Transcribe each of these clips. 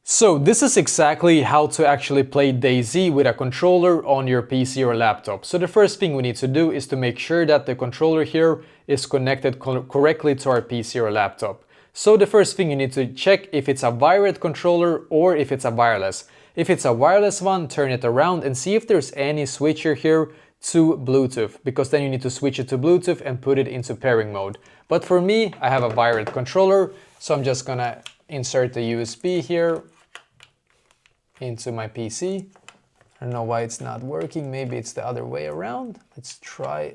So this is exactly how to actually play DayZ with a controller on your PC or laptop. So the first thing we need to do is to make sure that the controller here is connected correctly to our PC or laptop. So the first thing you need to check if it's a wired controller or if it's a wireless. If it's a wireless one, turn it around and see if there's any switcher here to Bluetooth, because then you need to switch it to Bluetooth and put it into pairing mode. But for me, I have a wired controller, so I'm just gonna insert the USB here into my PC. I don't know why it's not working. Maybe it's the other way around. Let's try.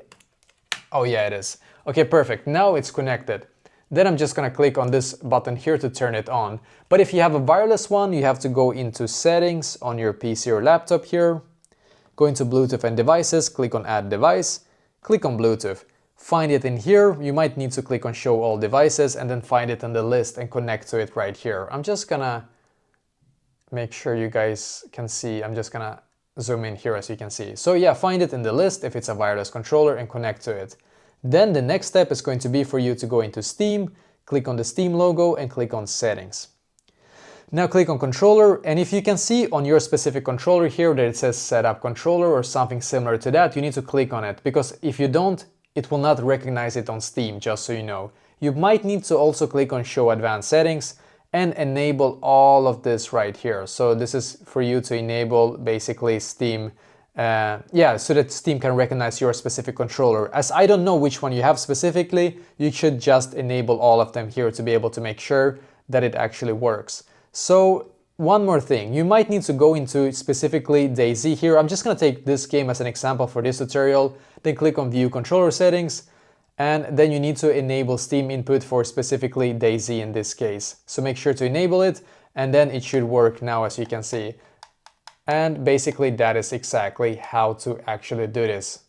Oh yeah, it is. Okay, perfect. Now it's connected. Then I'm just gonna click on this button here to turn it on. But if you have a wireless one, you have to go into settings on your PC or laptop here. Go into Bluetooth and devices, click on add device, click on Bluetooth. Find it in here. You might need to click on show all devices and then find it in the list and connect to it right here. I'm just gonna make sure you guys can see. I'm just gonna zoom in here as you can see. So yeah, find it in the list if it's a wireless controller and connect to it. Then the next step is going to be for you to go into Steam, click on the Steam logo and click on settings. Now click on controller, and if you can see on your specific controller here that it says setup controller or something similar to that, you need to click on it, because if you don't, it will not recognize it on Steam, just so you know. You might need to also click on show advanced settings and enable all of this right here. So this is for you to enable basically Steam, so that Steam can recognize your specific controller. As I don't know which one you have specifically, you should just enable all of them here to be able to make sure that it actually works. So one more thing, you might need to go into specifically DayZ here. I'm just going to take this game as an example for this tutorial, then click on view controller settings, and then you need to enable Steam input for specifically DayZ in this case. So make sure to enable it, and then it should work now, as you can see. And basically that is exactly how to actually do this.